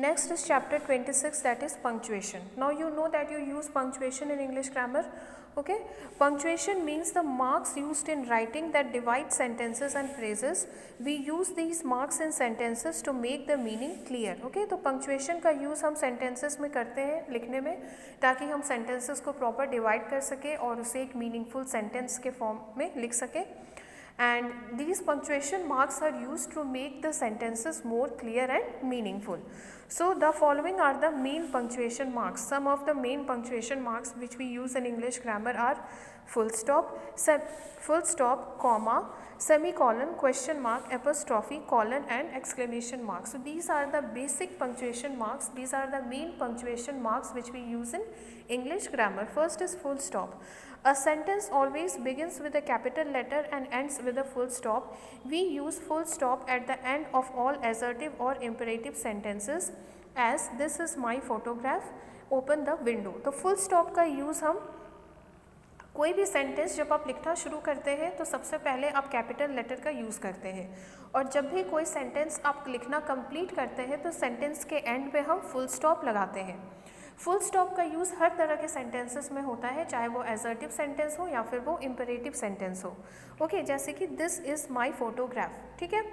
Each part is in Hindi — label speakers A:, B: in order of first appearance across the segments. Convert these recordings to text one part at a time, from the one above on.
A: Next is chapter 26, that is punctuation. Now you know that you use punctuation in English grammar. Okay, punctuation means the marks used in writing that divide sentences and phrases. We use these marks in sentences to make the meaning clear. Okay, तो punctuation का use हम sentences में करते हैं लिखने में, ताकि हम sentences को proper divide कर सके और उसे एक meaningful sentence के form में लिख सके. And these punctuation marks are used to make the sentences more clear and meaningful. So the following are the main punctuation marks. Some of the main punctuation marks which we use in English grammar are full stop, comma, semicolon, question mark, apostrophe, colon and exclamation mark. So these are the basic punctuation marks. These are the main punctuation marks which we use in English grammar. First is full stop. A sentence always begins with a capital letter and ends with a full stop. We use full stop at the end of all assertive or imperative sentences, as this is my photograph, open the window. तो full stop का use हम कोई भी सेंटेंस जब आप लिखना शुरू करते हैं तो सबसे पहले आप कैपिटल लेटर का यूज़ करते हैं, और जब भी कोई सेंटेंस आप लिखना कंप्लीट करते हैं तो सेंटेंस के एंड पे हम फुल स्टॉप लगाते हैं. फुल स्टॉप का यूज़ हर तरह के सेंटेंसेस में होता है, चाहे वो एजर्टिव सेंटेंस हो या फिर वो इम्परेटिव सेंटेंस हो. ओके, जैसे कि दिस इज़ माई फोटोग्राफ. ठीक है,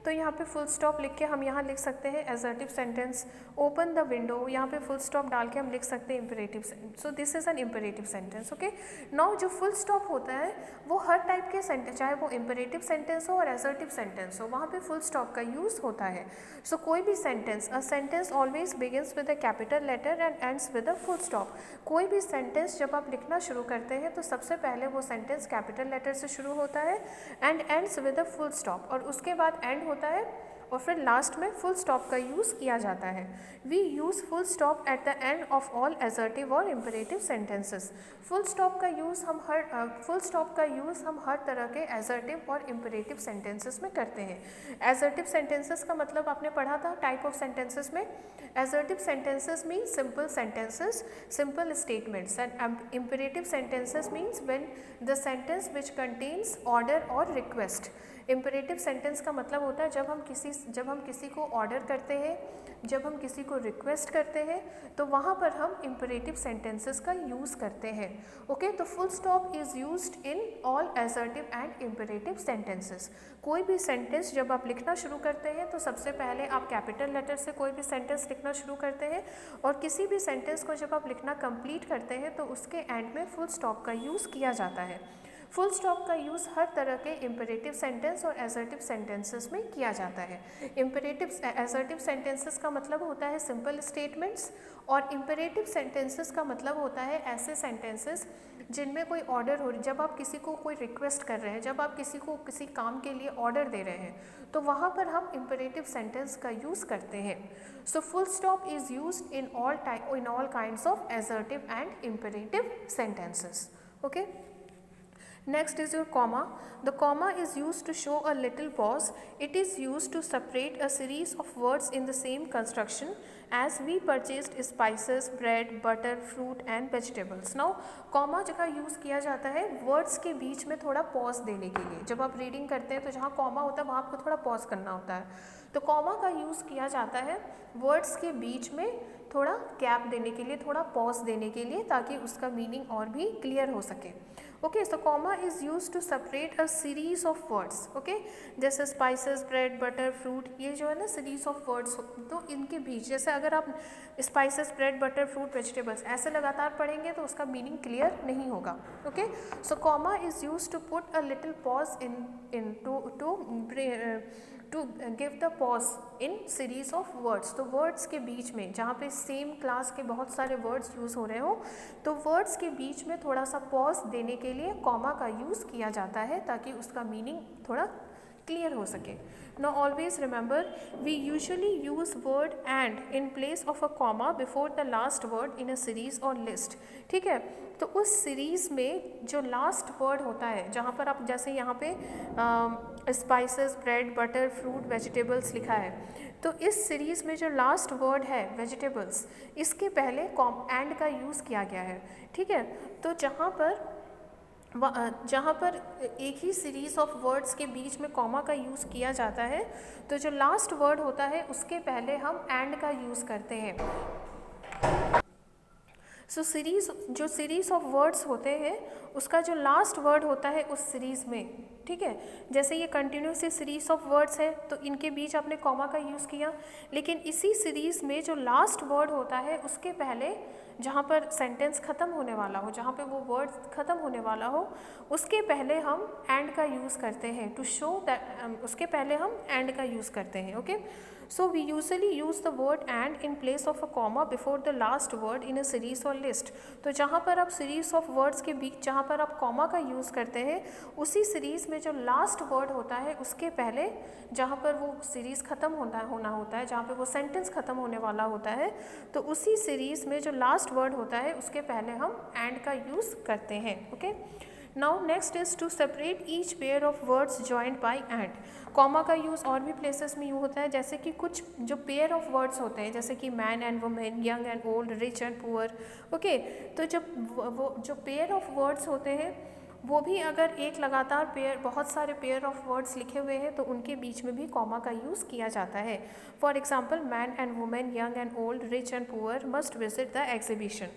A: तो यहाँ पे फुल स्टॉप लिख के हम यहाँ लिख सकते हैं assertive sentence. Open the window, यहाँ पे फुल स्टॉप डाल के हम लिख सकते हैं imperative sentence. So this is an imperative sentence. Okay, now जो फुल स्टॉप होता है वो हर टाइप के सेंटेंस, चाहे वो इम्परेटिव सेंटेंस हो और एजर्टिव सेंटेंस हो, वहाँ पे फुल स्टॉप का यूज़ होता है. सो कोई भी sentence, a sentence always begins with a capital letter and ends with a full stop. कोई भी सेंटेंस जब आप लिखना शुरू करते हैं तो सबसे पहले वो सेंटेंस कैपिटल लेटर से शुरू होता है and ends with a full stop, और उसके बाद एंड होता है और फिर लास्ट में फुल स्टॉप का यूज़ किया जाता है. We use full stop at the end of all assertive और इम्परेटिव सेंटेंसेस. फुल स्टॉप का यूज़ हम हर तरह के एजर्टिव और इम्परेटिव सेंटेंसेस में करते हैं. एजर्टिव सेंटेंसेस का मतलब आपने पढ़ा था टाइप ऑफ सेंटेंसेस में. Assertive sentences mean simple sentences, simple statements, and imperative sentences means when the sentence which contains order और रिक्वेस्ट. इम्परेटिव सेंटेंस का मतलब होता है जब हम किसी को ऑर्डर करते हैं, जब हम किसी को रिक्वेस्ट करते हैं, तो वहाँ पर हम इम्परेटिव सेंटेंसेस का यूज़ करते हैं. ओके, तो full stop is used in all assertive and imperative sentences. कोई भी सेंटेंस जब आप लिखना शुरू करते हैं तो सबसे पहले आप कैपिटल लेटर से कोई भी सेंटेंस लिखना शुरू करते हैं, और किसी भी सेंटेंस को जब आप लिखना कंप्लीट करते हैं तो उसके एंड में फुल स्टॉप का यूज़ किया जाता है. फुल स्टॉप का यूज़ हर तरह के इम्परेटिव सेंटेंस और एजर्टिव सेंटेंसेस में किया जाता है. एजर्टिव सेंटेंसेस का मतलब होता है सिंपल स्टेटमेंट्स, और इम्परेटिव सेंटेंसेस का मतलब होता है ऐसे सेंटेंसेस जिनमें कोई ऑर्डर हो, जब आप किसी को कोई रिक्वेस्ट कर रहे हैं, जब आप किसी को किसी काम के लिए ऑर्डर दे रहे हैं, तो वहाँ पर हम इम्परेटिव सेंटेंस का यूज़ करते हैं. So full stop is used in all kinds of assertive and imperative sentences. Okay, next is your comma. The comma is used to show a little pause. It is used to separate a series of words in the same construction, as we purchased spices, bread, butter, fruit and vegetables. Now comma का यूज़ किया जाता है वर्ड्स के बीच में थोड़ा पॉज देने के लिए. जब आप रीडिंग करते हैं तो जहाँ कॉमा होता है वहाँ आपको थोड़ा पॉज करना होता है, तो कॉमा का यूज़ किया जाता है वर्ड्स के बीच में थोड़ा गैप देने के लिए, थोड़ा पॉज देने के लिए, ताकि उसका मीनिंग और भी क्लियर हो सके. Okay, so comma is use to separate a series of words. Okay, जैसे स्पाइसेस, ब्रेड, बटर, फ्रूट, ये जो है ना सीरीज ऑफ वर्ड्स, तो इनके बीच, जैसे अगर आप spices, bread, butter, fruit, vegetables ऐसे लगातार पढ़ेंगे तो उसका मीनिंग क्लियर नहीं होगा. Okay, so comma is use to put a little pause in to give the pause in series of words. तो वर्ड्स के बीच में जहाँ पे सेम क्लास के बहुत सारे वर्ड्स यूज़ हो रहे हो, तो वर्ड्स के बीच में थोड़ा सा पॉज देने के लिए कॉमा का यूज़ किया जाता है, ताकि उसका मीनिंग थोड़ा क्लियर हो सके. Now always remember, we usually use word and in place of a comma before the last word in a series or list. ठीक है, तो उस सीरीज़ में जो लास्ट वर्ड होता है, जहाँ पर आप जैसे यहाँ पे spices, bread, butter, fruit, vegetables लिखा है, तो इस सीरीज़ में जो लास्ट वर्ड है वेजिटेबल्स, इसके पहले एंड का यूज़ किया गया है. ठीक है, तो जहाँ पर जहाँ पर एक ही सीरीज़ ऑफ वर्ड्स के बीच में कॉमा का यूज़ किया जाता है, तो जो लास्ट वर्ड होता है उसके पहले हम एंड का यूज़ करते हैं। सो सीरीज़ ऑफ वर्ड्स होते हैं उसका जो लास्ट वर्ड होता है उस सीरीज़ में, ठीक है। जैसे ये कंटिन्यूस सीरीज़ ऑफ वर्ड्स है तो इनके बीच आपने कॉमा का यूज़ किया, लेकिन इसी सीरीज़ में जो लास्ट वर्ड होता है उसके पहले जहाँ पर सेंटेंस ख़त्म होने वाला हो, जहाँ पे वो वर्ड ख़त्म होने वाला हो, उसके पहले हम एंड का यूज़ करते हैं टू शो दैट, उसके पहले हम एंड का यूज़ करते हैं। Okay, so we usually use the word and in place of a comma before the last word in a series or list. तो जहाँ पर आप सीरीज़ ऑफ वर्ड्स के बीच जहाँ पर आप कॉमा का यूज़ करते हैं, उसी सीरीज़ में जो लास्ट वर्ड होता है उसके पहले जहाँ पर वो सीरीज़ ख़त्म होना होता है, जहाँ पे वो सेंटेंस ख़त्म होने वाला होता है, तो उसी सीरीज़ में जो लास्ट वर्ड होता है उसके पहले हम एंड का यूज़ करते हैं। Okay, now next is to separate each pair of words joined by and. Comma का यूज़ और भी प्लेसेस में यूँ होता है, जैसे कि कुछ जो पेयर ऑफ वर्ड्स होते हैं, जैसे कि man and women, young and old, rich and poor. Okay, तो जब वो जो पेयर ऑफ वर्ड्स होते हैं वो भी अगर एक लगातार पेयर, बहुत सारे पेयर ऑफ वर्ड्स लिखे हुए हैं तो उनके बीच में भी कॉमा का यूज़ किया जाता है। For example, man and women, young and old, rich and poor must visit the exhibition.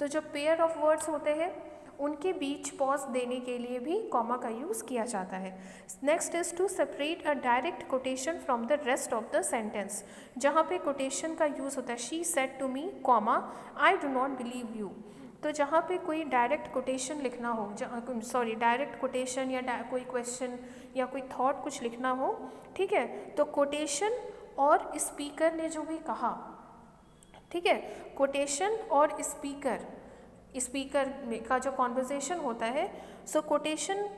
A: तो जो पेयर ऑफ वर्ड्स होते हैं उनके बीच पॉज देने के लिए भी कॉमा का यूज़ किया जाता है। Next is to separate a direct quotation from the rest of the sentence. जहाँ पे कोटेशन का यूज़ होता है, she said to me, comma, I do not believe you. तो जहाँ पे कोई डायरेक्ट कोटेशन लिखना हो, डायरेक्ट कोटेशन या कोई क्वेश्चन या कोई थॉट कुछ लिखना हो, ठीक है, तो कोटेशन और स्पीकर ने जो भी कहा, ठीक है, कोटेशन और स्पीकर का जो कॉन्वर्जेशन होता है, सो कोटेशन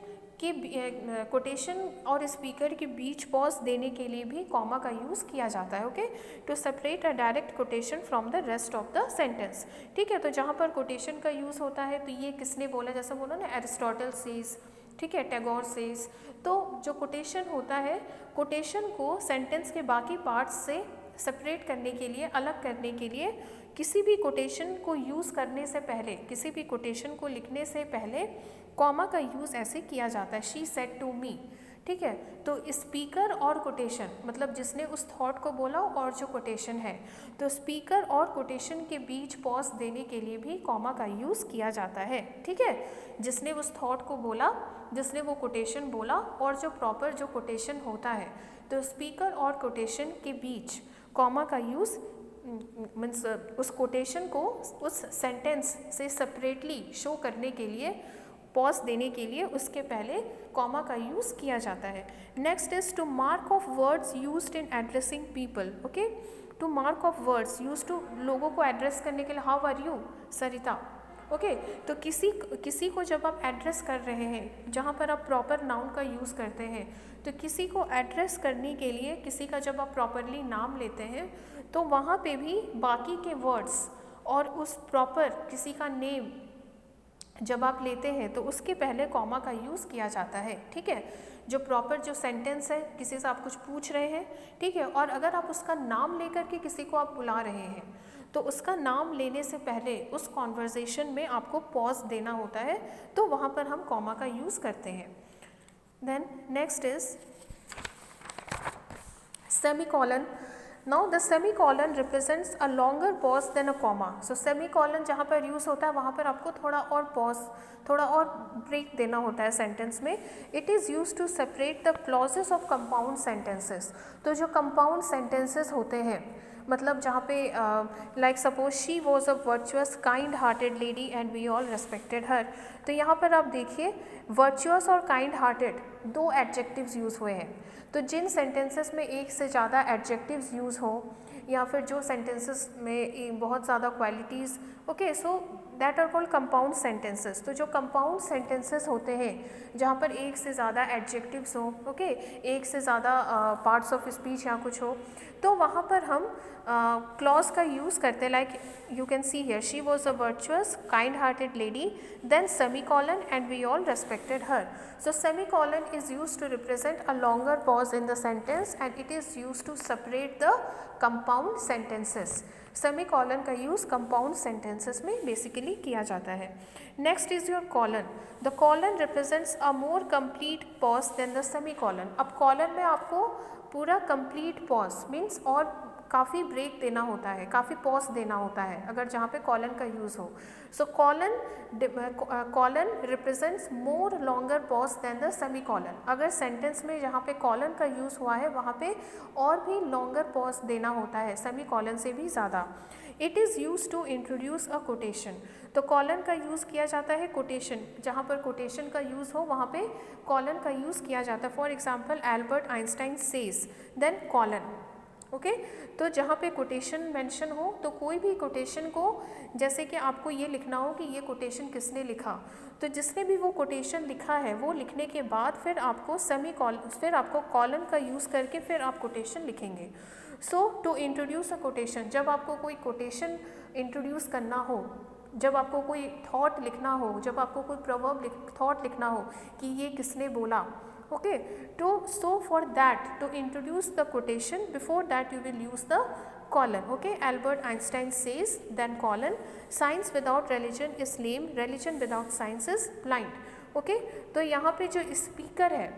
A: और स्पीकर के बीच पॉज देने के लिए भी कॉमा का यूज़ किया जाता है। Okay, to separate a direct quotation from the rest of the sentence. ठीक है, तो जहाँ पर कोटेशन का यूज़ होता है तो ये किसने बोला, जैसे बोला ना, एरिस्टोटल सेज, ठीक है, टैगोर सेज। तो जो कोटेशन होता है, कोटेशन को सेंटेंस के बाकी पार्ट्स से सेपरेट करने के लिए, अलग करने के लिए, किसी भी कोटेशन को यूज़ करने से पहले, किसी भी कोटेशन को लिखने से पहले कॉमा का यूज़ ऐसे किया जाता है, शी सेड टू मी। ठीक है, तो स्पीकर और कोटेशन, मतलब जिसने उस थॉट को बोला और जो कोटेशन है, तो स्पीकर और कोटेशन के बीच पॉज देने के लिए भी कॉमा का यूज़ किया जाता है। ठीक है, जिसने उस थॉट को बोला, जिसने वो कोटेशन बोला और जो प्रॉपर जो कोटेशन होता है, तो स्पीकर और कोटेशन के बीच कॉमा का यूज़ मीन्स उस कोटेशन को उस सेंटेंस से सेपरेटली शो करने के लिए, पॉज देने के लिए उसके पहले कॉमा का यूज़ किया जाता है। Next is to mark of words used in addressing people. Okay, to mark of words use to, लोगों को एड्रेस करने के लिए, how are you Sarita. Okay, तो किसी को जब आप एड्रेस कर रहे हैं, जहाँ पर आप प्रॉपर नाउन का यूज़ करते हैं, तो किसी को एड्रेस करने के लिए किसी का जब आप प्रॉपरली नाम लेते हैं तो वहाँ पे भी बाकी के वर्ड्स और उस प्रॉपर किसी का नेम जब आप लेते हैं तो उसके पहले कॉमा का यूज़ किया जाता है। ठीक है, जो प्रॉपर जो सेंटेंस है, किसी से आप कुछ पूछ रहे हैं, ठीक है, और अगर आप उसका नाम लेकर के किसी को आप बुला रहे हैं तो उसका नाम लेने से पहले उस कॉन्वर्जेशन में आपको पॉज देना होता है, तो वहाँ पर हम कॉमा का यूज़ करते हैं। Then next is semicolon. Now the semicolon represents a longer pause than a comma. So semicolon जहाँ पर यूज़ होता है वहाँ पर आपको थोड़ा और पॉज, थोड़ा और ब्रेक देना होता है सेंटेंस में। It is used to separate the clauses of compound sentences. तो जो compound sentences होते हैं, मतलब जहाँ पे like suppose she was a virtuous kind hearted lady and we all respected her. तो यहाँ पर आप देखिए, वर्चुअस और काइंड हार्टेड दो एडजेक्टिव्स यूज़ हुए हैं। तो जिन सेंटेंसेस में एक से ज़्यादा एडजेक्टिव्स यूज़ हो, या फिर जो सेंटेंसेस में बहुत ज़्यादा qualities, okay, so that are called compound sentences. तो जो कंपाउंड सेंटेंसेस होते हैं जहाँ पर एक से ज़्यादा एडजेक्टिव्स हो, ओके, एक से ज़्यादा पार्ट्स ऑफ स्पीच या कुछ हो, तो वहाँ पर हम क्लॉज का यूज़ करते हैं। Like you can see here, she was a virtuous kind hearted lady, then semicolon and we all respected her. So semicolon is used to represent a longer pause in the sentence and it is used to separate the compound sentences. Semicolon का use compound sentences में basically बेसिकली किया जाता है। Next is your colon. The colon represents a more complete pause then the semicolon. अब कॉलन में आपको पूरा कंप्लीट पॉज मीन्स और काफ़ी ब्रेक देना होता है, काफ़ी पॉज देना होता है अगर जहाँ पे कॉलन का यूज़ हो। So colon represents more longer pause then the semicolon. अगर सेंटेंस में जहाँ पे कॉलन का यूज़ हुआ है वहाँ पे और भी लॉन्गर पॉज देना होता है, सेमी कॉलन से भी ज़्यादा। It is use to introduce a quotation. तो कॉलन का यूज़ किया जाता है कोटेशन, जहाँ पर कोटेशन का यूज़ हो वहाँ पे कॉलन का यूज़ किया जाता है। For example Albert Einstein says then colon. Okay तो जहाँ पे कोटेशन मेंशन हो तो कोई भी कोटेशन को, जैसे कि आपको ये लिखना हो कि ये कोटेशन किसने लिखा, तो जिसने भी वो कोटेशन लिखा है वो लिखने के बाद फिर आपको फिर आपको कॉलन का यूज़ करके फिर आप कोटेशन लिखेंगे। सो टू इंट्रोड्यूस अ कोटेशन, जब आपको कोई कोटेशन इंट्रोड्यूस करना हो, जब आपको कोई थॉट लिखना हो, जब आपको कोई प्रोवर्ब थॉट लिखना हो कि ये किसने बोला, okay so for that to introduce the quotation, before that you will use the colon. Okay, Albert Einstein says, then colon, science without religion is lame, religion without science is blind. okay तो यहाँ पे जो स्पीकर है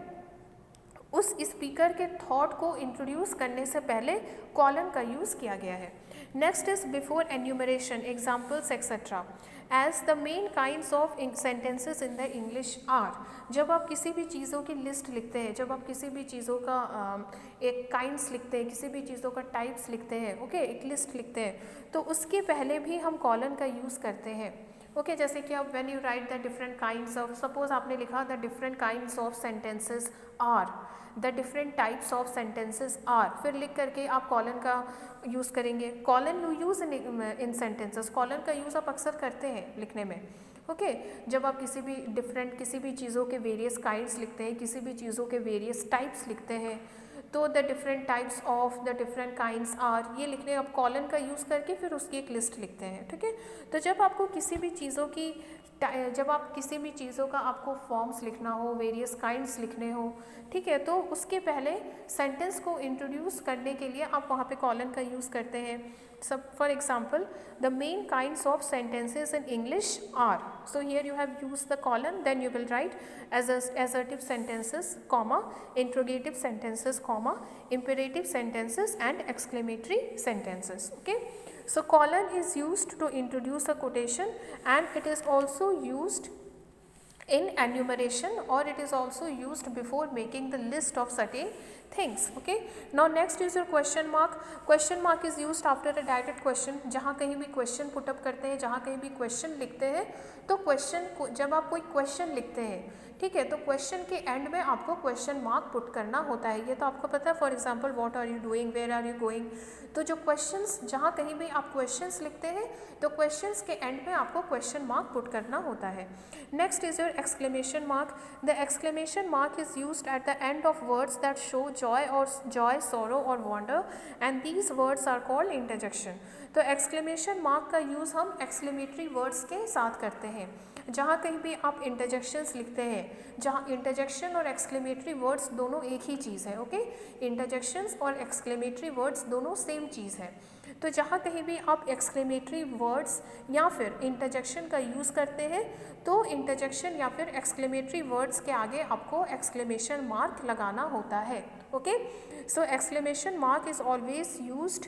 A: उस स्पीकर के थॉट को इंट्रोड्यूस करने से पहले कॉलन का यूज़ किया गया है। Next is before enumeration, examples etcetera. As the main kinds of sentences in the English are, जब आप किसी भी चीज़ों की लिस्ट लिखते हैं, जब आप किसी भी चीज़ों का एक काइंड्स लिखते हैं, किसी भी चीज़ों का टाइप्स लिखते हैं, ओके एक लिस्ट लिखते हैं, तो उसके पहले भी हम कॉलन का यूज़ करते हैं। ओके जैसे कि आप when you write the different kinds of, suppose आपने लिखा the different kinds of sentences are, the different types of sentences are, फिर लिख करके आप कॉलन का यूज़ करेंगे। Colon you use in sentences, colon का यूज़ आप अक्सर करते हैं लिखने में। ओके जब आप किसी भी चीज़ों के वेरियस काइंड्स लिखते हैं, किसी भी चीज़ों के वेरियस टाइप्स लिखते हैं, तो the different types of the different kinds are, ये लिखने आप कॉलन का यूज़ करके फिर उसकी एक लिस्ट लिखते हैं। ठीक है, तो जब आपको किसी भी चीज़ों का आपको फॉर्म्स लिखना हो, वेरियस काइंड्स लिखने हो, ठीक है, तो उसके पहले सेंटेंस को इंट्रोड्यूस करने के लिए आप वहाँ पे कॉलन का यूज़ करते हैं। सब for example the main kinds of sentences in English are, so here you have use the colon, then you will write assertive sentences, comma, interrogative sentences, comma, imperative sentences and exclamatory sentences. Okay, so colon is used to introduce a quotation and it is also used in enumeration, or it is also used before making the list of certain things. Okay, now next is your question mark. Question mark is used after a directed question, जहाँ कहीं भी question put up करते हैं, जहाँ कहीं भी question लिखते हैं, तो क्वेश्चन को जब आप कोई क्वेश्चन लिखते हैं, ठीक है, तो क्वेश्चन के एंड में आपको क्वेश्चन मार्क पुट करना होता है। ये तो आपको पता है। For example what are you doing, where are you going, तो जो क्वेश्चंस, जहाँ कहीं भी आप क्वेश्चंस लिखते हैं तो क्वेश्चंस के एंड में आपको क्वेश्चन मार्क पुट करना होता है। Next is your exclamation mark. The exclamation mark is used at the end of words that show joy, sorrow और wonder, and these words are called interjection. तो एक्सक्लेमेशन मार्क का यूज़ हम एक्सक्लेमेटरी वर्ड्स के साथ करते हैं। जहाँ कहीं भी आप इंटरजेक्शंस लिखते हैं, जहाँ इंटरजेक्शन और एक्सक्लेमेटरी वर्ड्स दोनों एक ही चीज़ है। ओके, इंटरजेक्शंस और एक्सक्लेमेटरी वर्ड्स दोनों सेम चीज़ है। तो जहाँ कहीं भी आप एक्सक्लेमेटरी वर्ड्स या फिर इंटरजेक्शन का यूज़ करते हैं, तो इंटरजेक्शन या फिर एक्सक्लेमेटरी वर्ड्स के आगे आपको एक्सक्लेमेशन मार्क लगाना होता है। Okay, so exclamation mark is always used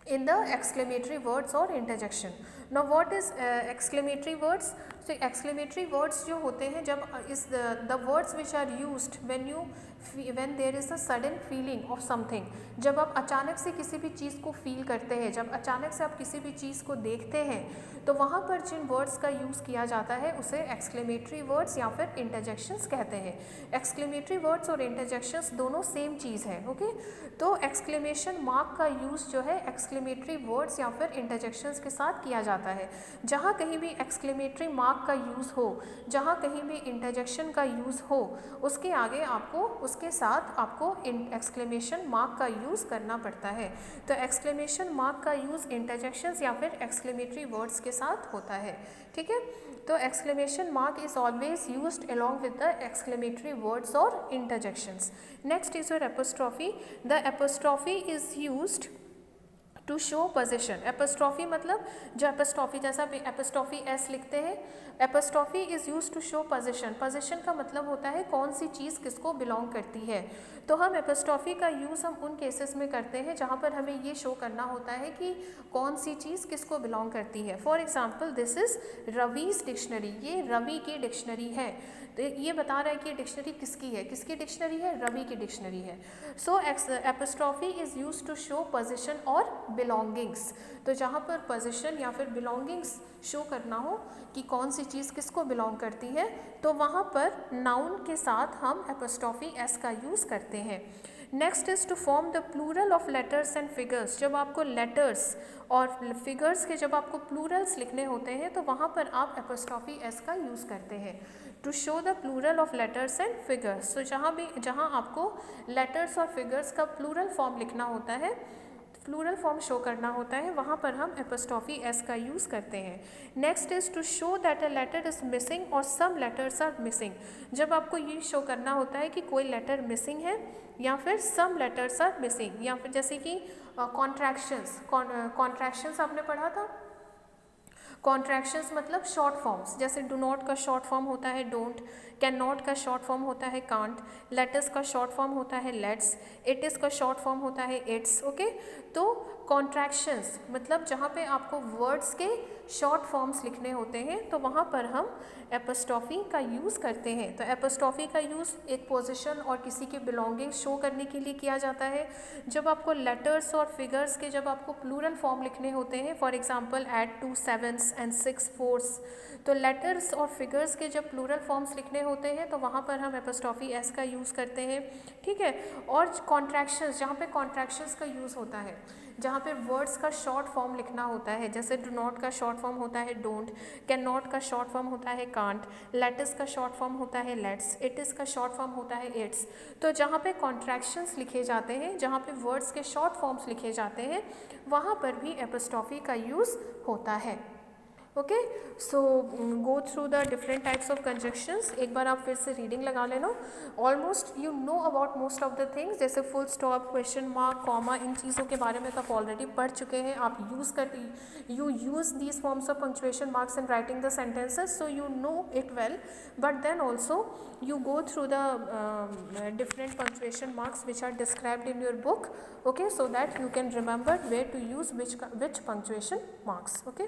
A: in the exclamatory words or interjection. Now what is exclamatory words? So exclamatory words जो होते हैं, जब is the words which are used when there is a sudden feeling of something, जब आप अचानक से किसी भी चीज़ को फील करते हैं, जब अचानक से आप किसी भी चीज़ को देखते हैं, तो वहाँ पर जिन वर्ड्स का यूज़ किया जाता है उसे एक्सक्लेमेटरी वर्ड्स या फिर इंटरजेक्शंस कहते हैं। एक्सक्लेमेटरी वर्ड्स और इंटरजेक्शंस दोनों सेम चीज़ है। ओके, तो एक्सक्लेमेशन मार्क का यूज़ जो है एक्सक्लेमेटरी वर्ड्स या फिर इंटरजेक्शंस के साथ किया जाता है। जहाँ कहीं भी एक्सक्लेमेटरी मार्क का यूज़ हो, जहाँ कहीं भी इंटरजेक्शन का यूज़ हो, उसके आगे उसके साथ आपको एक्सक्लेमेशन मार्क का यूज़ करना पड़ता है। तो एक्सक्लेमेशन मार्क का यूज़ इंटरजेक्शंस या फिर एक्सक्लेमेटरी वर्ड्स के साथ होता है। ठीक है, तो exclamation mark is always used along with the exclamatory words or interjections. Next is your apostrophe. The apostrophe is used to show position, apostrophe मतलब जो एपोस्ट्रॉफी जैसा एपोस्ट्रॉफी एस लिखते हैं, apostrophe is use to show position. Position का मतलब होता है कौन सी चीज़ किसको बिलोंग करती है। तो हम एपोस्ट्रॉफी का यूज़ हम उन केसेस में करते हैं जहाँ पर हमें ये शो करना होता है कि कौन सी चीज़ किसको बिलोंग करती है। For example this is Ravi's dictionary, ये रवि की डिक्शनरी है। तो ये बता रहा है कि डिक्शनरी किसकी है, किसकी डिक्शनरी है, रवि की डिक्शनरी है। So apostrophe is use to show position और बिलोंगिंग्स। तो जहाँ पर पोजीशन या फिर बिलोंगिंग्स शो करना हो कि कौन सी चीज़ किसको बिलोंग करती है, तो वहाँ पर नाउन के साथ हम एपोस्ट्रॉफी एस का यूज़ करते हैं। Next is to form the plural of letters and figures. जब आपको लेटर्स और फिगर्स के जब आपको प्लूरल्स लिखने होते हैं तो वहाँ पर आप एपोस्ट्रॉफी एस का यूज़ करते हैं to show the plural of letters and figures. तो जहाँ आपको लेटर्स और फिगर्स का प्लूरल फॉर्म लिखना होता है, प्लूरल फॉर्म शो करना होता है, वहाँ पर हम एपोस्ट्रॉफी एस का यूज़ करते हैं। Next is to show that a letter is missing और सम लेटर्स आर मिसिंग। जब आपको ये शो करना होता है कि कोई लेटर मिसिंग है या फिर सम लेटर्स आर मिसिंग, या फिर जैसे कि कॉन्ट्रैक्शंस आपने पढ़ा था। कॉन्ट्रैक्शंस मतलब शॉर्ट फॉर्म्स, जैसे डू नॉट का शॉर्ट फॉर्म होता है डोंट, कैन नॉट का शॉर्ट फॉर्म होता है कांट, लेटस का शॉर्ट फॉर्म होता है लेट्स, इट इज़ का शॉर्ट फॉर्म होता है इट्स। ओके, तो कॉन्ट्रैक्शंस मतलब जहाँ पे आपको वर्ड्स के शॉर्ट फॉर्म्स लिखने होते हैं तो वहाँ पर हम एपोस्ट्रॉफी का यूज़ करते हैं। तो एपोस्ट्रॉफी का यूज़ एक पोजीशन और किसी के बिलोंगिंग शो करने के लिए किया जाता है। जब आपको लेटर्स और फिगर्स के जब आपको प्लूरल फॉर्म लिखने होते हैं, for example add 2 7s and 6 4s, तो लेटर्स और फिगर्स के जब प्लूरल फॉर्म्स लिखने होते हैं तो वहाँ पर हम एपोस्ट्रॉफी एस का यूज़ करते हैं। ठीक है, और कॉन्ट्रैक्शंस, जहाँ पे कॉन्ट्रैक्शंस का यूज़ होता है, जहाँ पे वर्ड्स का शॉर्ट फॉर्म लिखना होता है, जैसे डू नॉट का शॉर्ट फॉर्म होता है डोंट, कैन नॉट का शॉर्ट फॉर्म होता है कांट, लेट्स का शॉर्ट फॉर्म होता है लेट्स, इट इज़ का शॉर्ट फॉर्म होता है इट्स। तो जहाँ पे कॉन्ट्रैक्शंस लिखे जाते हैं, जहाँ पे वर्ड्स के शॉर्ट फॉर्म्स लिखे जाते हैं, वहाँ पर भी एपोस्ट्रॉफी का यूज़ होता है। Okay, so go through the different types of conjunctions. एक बार आप फिर से रीडिंग लगा लेना। Almost you know about most of the things, जैसे full stop, question mark, comma, इन चीज़ों के बारे में तो आप ऑलरेडी पढ़ चुके हैं। आप you use these forms of punctuation marks in writing the sentences, so you know it well, but then also you go through the different punctuation marks which are described in your book, okay, so that you can remember where to use which punctuation marks. Okay.